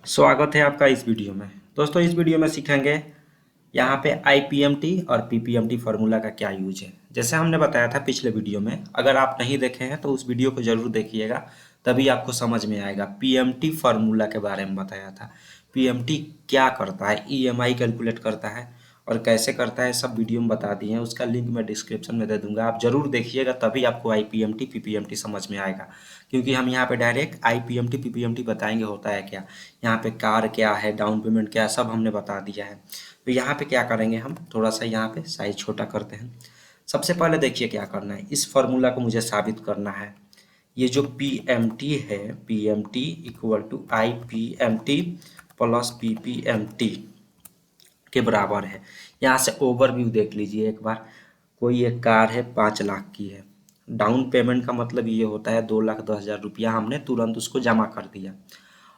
स्वागत है आपका इस वीडियो में। दोस्तों इस वीडियो में सीखेंगे यहाँ पे आईपीएमटी और पीपीएमटी फार्मूला का क्या यूज है। जैसे हमने बताया था पिछले वीडियो में, अगर आप नहीं देखे हैं तो उस वीडियो को जरूर देखिएगा, तभी आपको समझ में आएगा। पीएमटी फार्मूला के बारे में बताया था। पीएमटी क्या करता है, ईएमआई कैलकुलेट करता है और कैसे करता है, सब वीडियो में बता दिए हैं। उसका लिंक मैं डिस्क्रिप्शन में दे दूंगा, आप जरूर देखिएगा, तभी आपको आईपीएमटी पीपीएमटी समझ में आएगा। क्योंकि हम यहाँ पे डायरेक्ट आईपीएमटी पीपीएमटी बताएंगे होता है क्या, यहाँ पे कार क्या है, डाउन पेमेंट क्या है, सब हमने बता दिया है। तो यहाँ पे क्या करेंगे, हम थोड़ा सा यहाँ पे साइज छोटा करते हैं। सबसे पहले देखिए क्या करना है, इस फॉर्मूला को मुझे साबित करना है। ये जो पीएमटी है, PMT equal to IPMT plus PPMT के बराबर है। यहाँ से ओवरव्यू देख लीजिए एक बार। कोई एक कार है 5 लाख की है, डाउन पेमेंट का मतलब ये होता है 2,10,000 रुपया हमने तुरंत उसको जमा कर दिया।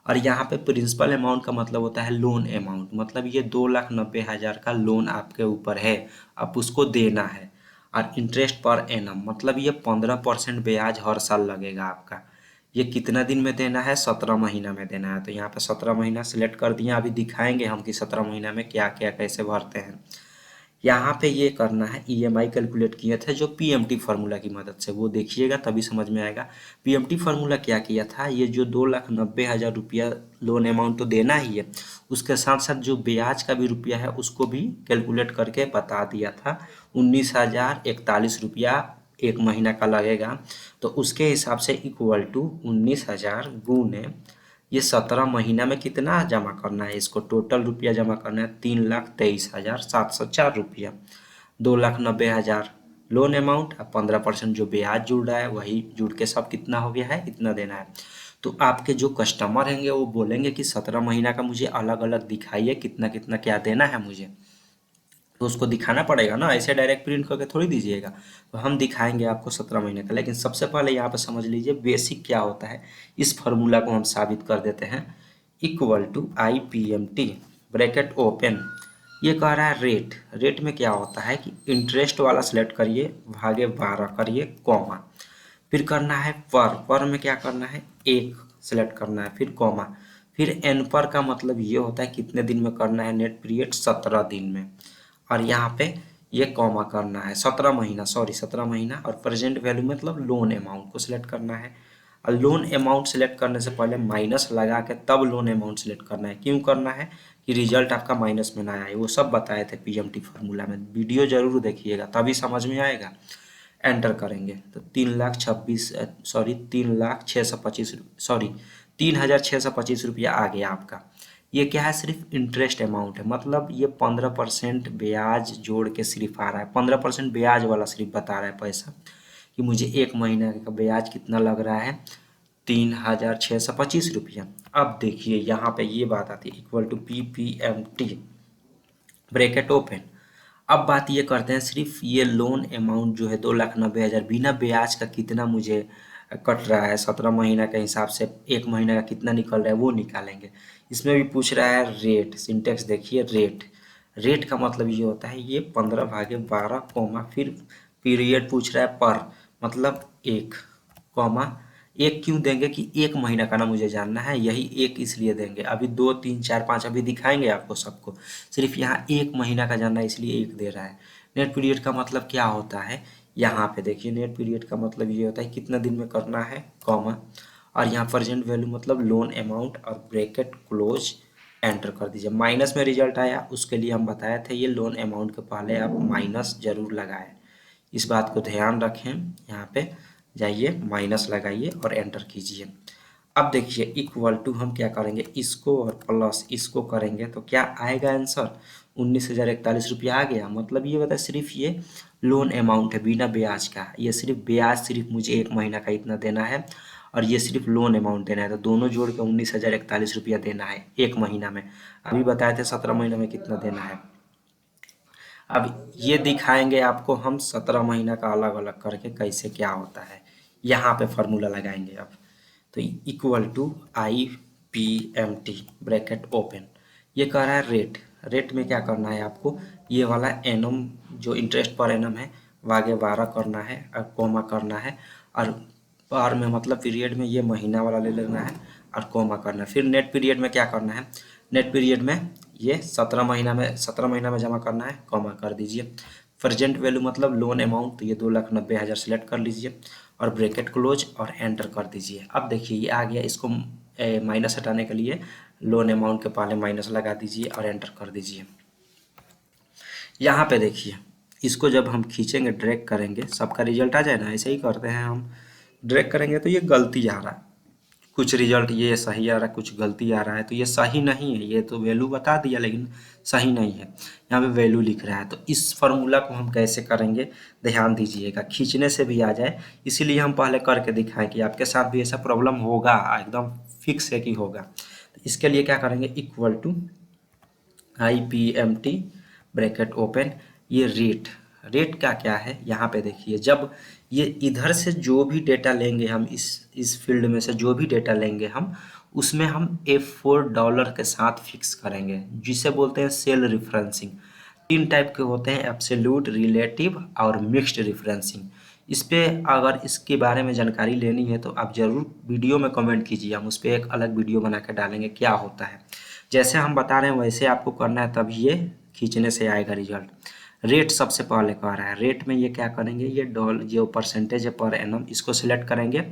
और यहाँ पे प्रिंसिपल अमाउंट का मतलब होता है लोन अमाउंट, मतलब ये 2,90,000 का लोन आपके ऊपर है, आप उसको देना है। और इंटरेस्ट पर एनम मतलब ये 15% ब्याज हर साल लगेगा आपका। ये कितना दिन में देना है, 17 महीना में देना है। तो यहाँ पे 17 महीना सिलेक्ट कर दिया। अभी दिखाएंगे हम कि 17 महीना में क्या क्या कैसे भरते हैं। यहाँ पे ये करना है, ईएमआई कैलकुलेट किए थे जो पीएमटी फार्मूला की मदद से, वो देखिएगा तभी समझ में आएगा। पीएमटी फार्मूला क्या किया था, ये जो 2,90,000 रुपया लोन अमाउंट तो देना ही है, उसके साथ साथ जो ब्याज का भी रुपया है उसको भी कैलकुलेट करके बता दिया था। 19,041 रुपया एक महीना का लगेगा। तो उसके हिसाब से इक्वल टू 19,000 गुने ये 17 महीना में कितना जमा करना है, इसको टोटल रुपया जमा करना है 3,23,704 रुपया। 2,90,000 लोन अमाउंट और 15% जो ब्याज जुड़ रहा है वही जुड़ के सब कितना हो गया है, इतना देना है। तो आपके जो कस्टमर रहेंगे वो बोलेंगे कि 17 महीना का मुझे अलग अलग दिखाइए, कितना कितना क्या देना है मुझे। तो उसको दिखाना पड़ेगा ना, ऐसे डायरेक्ट प्रिंट करके थोड़ी दीजिएगा। तो हम दिखाएंगे आपको 17 महीने का। लेकिन सबसे पहले यहाँ पे समझ लीजिए बेसिक क्या होता है। इस फॉर्मूला को हम साबित कर देते हैं। Equal to I P M T bracket open, ये कह रहा है रेट। रेट में क्या होता है कि इंटरेस्ट वाला सिलेक्ट करिए, भागे 12 करिए, कॉमा, फिर करना है पर में क्या करना है, एक सिलेक्ट करना है, फिर कॉमा, फिर एन पर का मतलब ये होता है कितने दिन में करना है, नेट पीरियड 17 दिन में। और यहाँ पे ये कॉमा करना है 17 महीना, सॉरी 17 महीना। और प्रेजेंट वैल्यू मतलब लोन अमाउंट को सिलेक्ट करना है। और लोन अमाउंट सेलेक्ट करने से पहले माइनस लगा के तब लोन अमाउंट सेलेक्ट करना है। क्यों करना है कि रिजल्ट आपका माइनस में ना आए, वो सब बताए थे पीएमटी फार्मूला में। वीडियो जरूर देखिएगा तभी समझ में आएगा। एंटर करेंगे तो 3,06,25 आ गया आपका। ये क्या है, सिर्फ इंटरेस्ट अमाउंट है, मतलब ये 15% ब्याज जोड़ के सिर्फ आ रहा है। 15% ब्याज वाला सिर्फ बता रहा है पैसा, कि मुझे एक महीने का ब्याज कितना लग रहा है, 3,625 रुपया। अब देखिए यहाँ पे ये बात आती है, equal to P P M T bracket open. अब बात ये करते हैं, सिर्फ ये लोन अमाउंट जो है 2,90,000 बिना ब्याज का कितना मुझे कट रहा है 17 महीना के हिसाब से, एक महीने का कितना निकल रहा है वो निकालेंगे। इसमें भी पूछ रहा है रेट, सिंटेक्स देखिए रेट। रेट का मतलब ये होता है ये 15/12 कॉमा, फिर पीरियड पूछ रहा है पर, मतलब एक, कॉमा। एक क्यों देंगे कि एक महीना का ना मुझे जानना है, यही एक इसलिए देंगे। अभी 2 3 4 5 अभी दिखाएंगे आपको सबको, सिर्फ यहाँ एक महीना का जानना है इसलिए एक दे रहा है। नेट पीरियड का मतलब क्या होता है, यहाँ पे देखिए नेट पीरियड का मतलब ये होता है कितना दिन में करना है, कॉमा। और यहाँ प्रेजेंट वैल्यू मतलब लोन अमाउंट और ब्रैकेट क्लोज, एंटर कर दीजिए। माइनस में रिजल्ट आया उसके लिए हम बताए थे ये लोन अमाउंट के पहले आप माइनस जरूर लगाएं, इस बात को ध्यान रखें। यहाँ पे जाइए माइनस लगाइए और एंटर कीजिए। अब देखिए इक्वल टू हम क्या करेंगे, इसको और प्लस इसको करेंगे तो क्या आएगा आंसर, 19,041 आ गया। मतलब ये बताए सिर्फ ये लोन अमाउंट है बिना ब्याज का, ये सिर्फ ब्याज सिर्फ मुझे एक महीना का इतना देना है, और ये सिर्फ लोन अमाउंट देना है। तो दोनों जोड़ के 19,041 देना है एक महीना में। अभी बताए थे 17 महीना में कितना देना है। अब ये दिखाएंगे आपको हम 17 महीना का अलग अलग करके कैसे क्या होता है। यहाँ पे फॉर्मूला लगाएंगे अब। तो equal to I P M T bracket open, ये कह रहा है रेट। रेट में क्या करना है आपको, ये वाला एनम जो इंटरेस्ट पर एनम है वागे 12 करना है और कोमा करना है। और पर में मतलब पीरियड में ये महीना वाला ले लेना है। और कॉमा करना है। फिर नेट पीरियड में क्या करना है, नेट पीरियड में ये 17 महीना में जमा करना है, कॉमा कर दीजिए। प्रेजेंट वैल्यू मतलब लोन अमाउंट, तो ये 2,90,000 सेलेक्ट कर लीजिए और ब्रैकेट क्लोज और एंटर कर दीजिए। अब देखिए ये आ गया, इसको माइनस हटाने के लिए लोन अमाउंट के पहले माइनस लगा दीजिए और एंटर कर दीजिए। यहाँ पे देखिए इसको जब हम खींचेंगे, ड्रैग करेंगे, सबका रिजल्ट आ जाए ना, ऐसे ही करते हैं हम। ड्रैग करेंगे तो ये गलती आ रहा है, कुछ रिजल्ट ये सही आ रहा है, कुछ गलती आ रहा है, तो ये सही नहीं है। ये तो वैल्यू बता दिया लेकिन सही नहीं है, यहाँ पे वैल्यू लिख रहा है। तो इस फार्मूला को हम कैसे करेंगे, ध्यान दीजिएगा, खींचने से भी आ जाए, इसीलिए हम पहले करके दिखाएं कि आपके साथ भी ऐसा प्रॉब्लम होगा, एकदम फिक्स है कि होगा। तो इसके लिए क्या करेंगे, equal to IPMT bracket open, ये रेट, रेट का क्या है यहाँ पे देखिए, जब ये इधर से जो भी डेटा लेंगे हम, इस फील्ड में से जो भी डेटा लेंगे हम, उसमें हम $F4 के साथ फिक्स करेंगे, जिसे बोलते हैं सेल रिफरेंसिंग। 3 टाइप के होते हैं, एब्सोल्यूट, रिलेटिव और मिक्स्ड रिफरेंसिंग। इस पे अगर इसके बारे में जानकारी लेनी है तो आप ज़रूर वीडियो में कमेंट कीजिए, हम उस पर एक अलग वीडियो बना के डालेंगे क्या होता है। जैसे हम बता रहे हैं वैसे आपको करना है, तभी ये खींचने से आएगा रिजल्ट। रेट सबसे पहले कह रहा है, रेट में ये क्या करेंगे, ये जो परसेंटेज है पर एनम, इसको सिलेक्ट करेंगे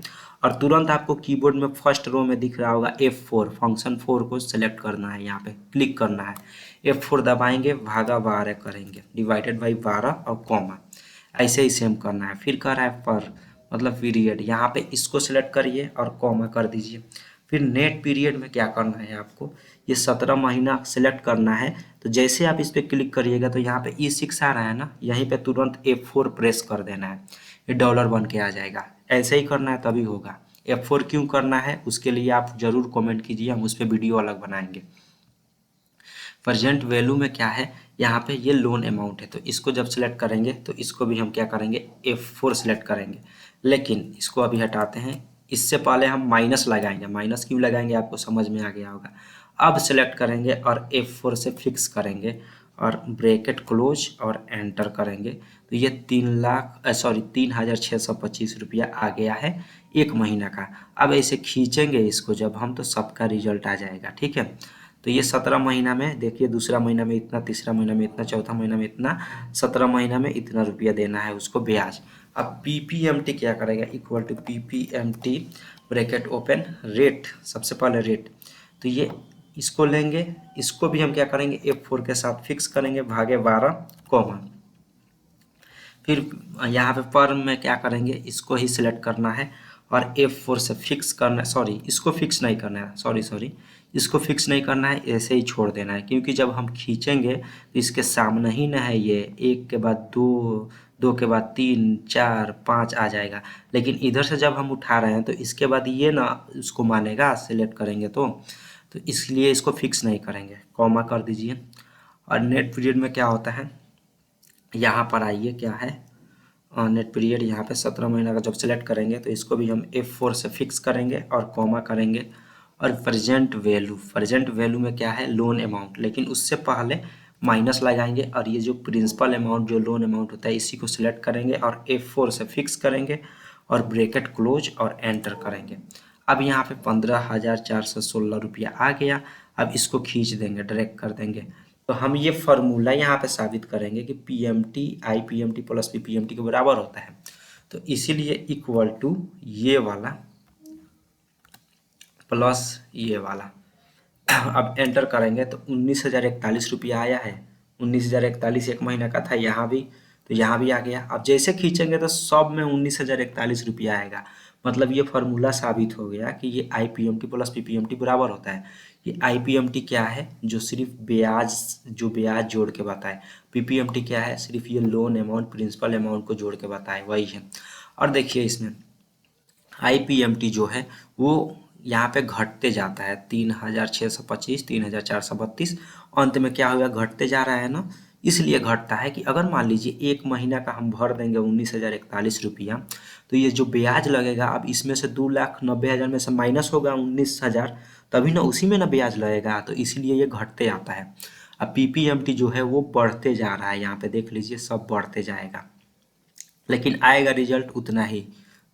और तुरंत आपको कीबोर्ड में फर्स्ट रो में दिख रहा होगा F4, फंक्शन 4 को सिलेक्ट करना है, यहाँ पे क्लिक करना है, F4 दबाएंगे, भागा 12 करेंगे, डिवाइडेड बाई 12 और कॉमा, ऐसे ही सेम करना है। फिर कह रहा है पर मतलब पीरियड, यहाँ पे इसको सिलेक्ट करिए और कॉमा कर दीजिए। फिर नेट पीरियड में क्या करना है आपको, ये 17 महीना सिलेक्ट करना है। तो जैसे आप इस पर क्लिक करिएगा तो यहाँ पे E6 आ रहा है ना, यहीं पे तुरंत F4 प्रेस कर देना है, ये डॉलर बन के आ जाएगा। ऐसे ही करना है तभी होगा। F4 क्यों करना है उसके लिए आप जरूर कमेंट कीजिए, हम उस पर वीडियो अलग बनाएंगे। प्रेजेंट वैल्यू में क्या है, यहाँ पे ये लोन अमाउंट है, तो इसको जब सिलेक्ट करेंगे तो इसको भी हम क्या करेंगे, F4 सिलेक्ट करेंगे। लेकिन इसको अभी हटाते हैं, इससे पहले हम माइनस लगाएंगे। माइनस क्यों लगाएंगे आपको समझ में आ गया होगा। अब सिलेक्ट करेंगे और F4 से फिक्स करेंगे और ब्रैकेट क्लोज और एंटर करेंगे, तो ये 3,625 रुपया आ गया है 1 महीना का। अब ऐसे खींचेंगे इसको जब हम, तो सबका रिजल्ट आ जाएगा, ठीक है। तो ये 17 महीना में देखिए, दूसरा महीना में इतना, तीसरा महीना में इतना, चौथा महीना में इतना, 17 महीना में इतना रुपया देना है उसको ब्याज। अब PPMT क्या करेगा, equal to PPMT bracket open, rate, सबसे पहले रेट, तो ये इसको लेंगे, इसको भी हम क्या करेंगे, F4 के साथ फिक्स करेंगे, भागे 12 कॉमा। फिर यहाँ पे पर में क्या करेंगे, इसको ही सिलेक्ट करना है और F4 से फिक्स करना, सॉरी इसको फिक्स नहीं करना है, सॉरी इसको फिक्स नहीं करना है, ऐसे ही छोड़ देना है, क्योंकि जब हम खींचेंगे तो इसके सामने ही ना है, ये 1 के बाद 2, 2 के बाद 3, 4, 5 आ जाएगा। लेकिन इधर से जब हम उठा रहे हैं तो इसके बाद ये ना उसको मानेगा, सिलेक्ट करेंगे तो इसलिए इसको फिक्स नहीं करेंगे, कॉमा कर दीजिए। और नेट पीरियड में क्या होता है, यहाँ पर आइए, क्या है नेट पीरियड, यहाँ पे 17 महीना का जब सेलेक्ट करेंगे तो इसको भी हम F4 से फिक्स करेंगे और कॉमा करेंगे। और प्रेजेंट वैल्यू में क्या है, लोन अमाउंट, लेकिन उससे पहले माइनस लगाएंगे और ये जो प्रिंसिपल अमाउंट जो लोन अमाउंट होता है इसी को सिलेक्ट करेंगे और F4 से फिक्स करेंगे और ब्रैकेट क्लोज और एंटर करेंगे। अब यहाँ पे 15,416 रुपया आ गया। अब इसको खींच देंगे, ड्रैग कर देंगे, तो हम ये फार्मूला यहाँ पे साबित करेंगे कि PMT IPMT प्लस PPMT के बराबर होता है। तो इसीलिए इक्वल टू ये वाला प्लस ये वाला, अब एंटर करेंगे तो 19,041 रुपया आया है। 19,041 1 महीना का था, यहाँ भी, तो यहाँ भी आ गया। अब जैसे खींचेंगे तो सब में 19,041 रुपया आएगा। मतलब ये फार्मूला साबित हो गया कि ये IPMT प्लस PPMT बराबर होता है। ये IPMT क्या है, जो सिर्फ ब्याज जोड़ के बताए। PPMT क्या है, सिर्फ ये लोन अमाउंट प्रिंसिपल अमाउंट को जोड़ के बताए, वही है। और देखिए इसमें IPMT जो है वो यहाँ पे घटते जाता है, 3,625, 3,432, अंत में क्या होगा, घटते जा रहा है ना। इसलिए घटता है कि अगर मान लीजिए 1 महीना का हम भर देंगे 19,041 रुपया, तो ये जो ब्याज लगेगा, अब इसमें से 2,90,000 में से माइनस होगा 19,000, तभी ना उसी में ना ब्याज लगेगा, तो इसीलिए ये घटते आता है। अब PPMT जो है वो बढ़ते जा रहा है, यहाँ पे देख लीजिए सब बढ़ते जाएगा, लेकिन आएगा रिजल्ट उतना ही,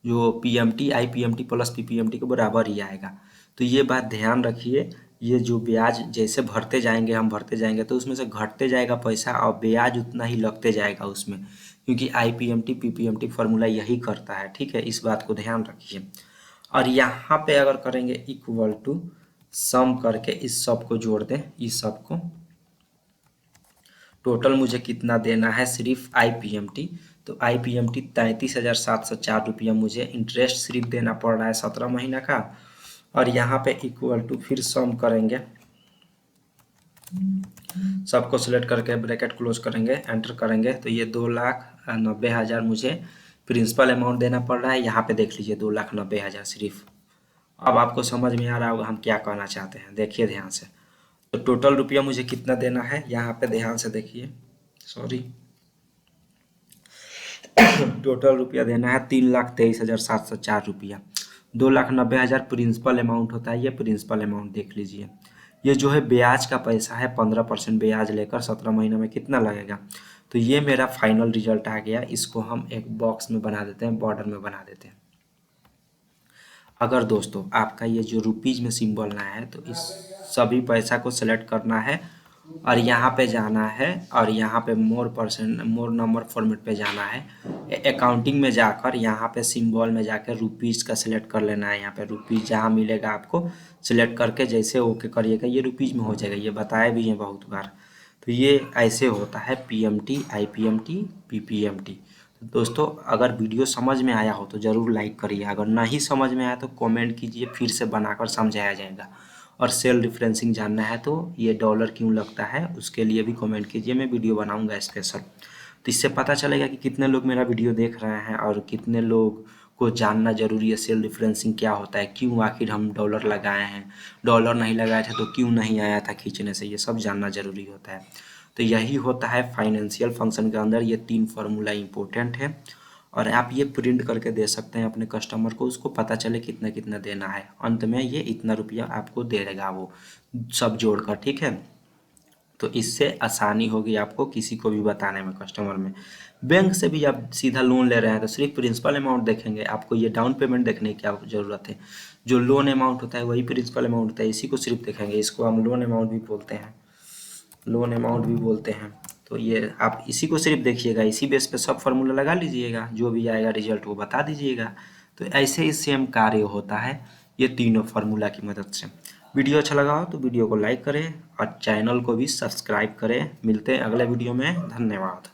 जो PMT IPMT प्लस PPMT के बराबर ही आएगा। तो ये बात ध्यान रखिए, ये जो ब्याज जैसे भरते जाएंगे हम भरते जाएंगे तो उसमें से घटते जाएगा पैसा और ब्याज उतना ही लगते जाएगा उसमें, क्योंकि आईपीएमटी पीपीएमटी फार्मूला यही करता है। ठीक है, इस बात को ध्यान रखिए। और यहाँ पे अगर करेंगे इक्वल टू सम करके इस सब को जोड़ दें, इस सब को टोटल मुझे कितना देना है सिर्फ आईपीएमटी, तो आईपीएमटी 33,704 रुपया मुझे इंटरेस्ट सिर्फ देना पड़ रहा है 17 महीना का। और यहाँ पे इक्वल टू फिर सम करेंगे, सबको सिलेक्ट करके ब्रैकेट क्लोज करेंगे, एंटर करेंगे, तो ये 2,90,000 मुझे प्रिंसिपल अमाउंट देना पड़ रहा है। यहाँ पे देख लीजिए 2,90,000 सिर्फ। अब आपको समझ में आ रहा होगा हम क्या कहना चाहते हैं, देखिए ध्यान से। तो टोटल रुपया मुझे कितना देना है, यहाँ पे ध्यान से देखिए, सॉरी टोटल रुपया देना है 3,23,704 रुपया। 2,90,000 प्रिंसिपल अमाउंट होता है, ये प्रिंसिपल अमाउंट देख लीजिए। ये जो है ब्याज का पैसा है, 15% ब्याज लेकर 17 महीने में कितना लगेगा। तो ये मेरा फाइनल रिजल्ट आ गया। इसको हम एक बॉक्स में बना देते हैं, बॉर्डर में बना देते हैं। अगर दोस्तों आपका ये जो रुपीज़ में सिंबल ना है तो इस सभी पैसा को सेलेक्ट करना है और यहाँ पे जाना है और यहाँ पे मोर नंबर फॉर्मेट पे जाना है। अकाउंटिंग में जाकर यहाँ पे सिंबल में जाकर रुपीज़ का सिलेक्ट कर लेना है। यहाँ पे रुपीज़ जहाँ मिलेगा आपको सिलेक्ट करके जैसे ओके करिएगा ये रुपीज़ में हो जाएगा। ये बताया भी है बहुत बार। तो ये ऐसे होता है पीएमटी, आईपीएमटी, पीपीएमटी। दोस्तों अगर वीडियो समझ में आया हो तो ज़रूर लाइक करिए, अगर नहीं समझ में आया तो कमेंट कीजिए, फिर से बनाकर समझाया जाएगा। और सेल डिफरेंसिंग जानना है तो ये डॉलर क्यों लगता है उसके लिए भी कमेंट कीजिए, मैं वीडियो बनाऊंगा स्पेशल। तो इससे पता चलेगा कि कितने लोग मेरा वीडियो देख रहे हैं और कितने लोग को जानना जरूरी है सेल डिफरेंसिंग क्या होता है, क्यों आखिर हम डॉलर लगाए हैं, डॉलर नहीं लगाए थे तो क्यों नहीं आया था खींचने से, ये सब जानना जरूरी होता है। तो यही होता है फाइनेंशियल फंक्शन के अंदर, ये 3 फार्मूला इंपॉर्टेंट है और आप ये प्रिंट करके दे सकते हैं अपने कस्टमर को, उसको पता चले कितना कितना देना है। अंत में ये इतना रुपया आपको दे देगा वो सब जोड़कर। ठीक है, तो इससे आसानी होगी आपको किसी को भी बताने में, कस्टमर में। बैंक से भी आप सीधा लोन ले रहे हैं तो सिर्फ प्रिंसिपल अमाउंट देखेंगे, आपको ये डाउन पेमेंट देखने की क्या ज़रूरत है। जो लोन अमाउंट होता है वही प्रिंसिपल अमाउंट होता है, इसी को सिर्फ देखेंगे। इसको हम लोन अमाउंट भी बोलते हैं, लोन अमाउंट भी बोलते हैं। तो ये आप इसी को सिर्फ देखिएगा, इसी बेस पे सब फार्मूला लगा लीजिएगा, जो भी आएगा रिजल्ट वो बता दीजिएगा। तो ऐसे ही सेम कार्य होता है ये तीनों फार्मूला की मदद से। वीडियो अच्छा लगा हो तो वीडियो को लाइक करें और चैनल को भी सब्सक्राइब करें। मिलते हैं अगले वीडियो में, धन्यवाद।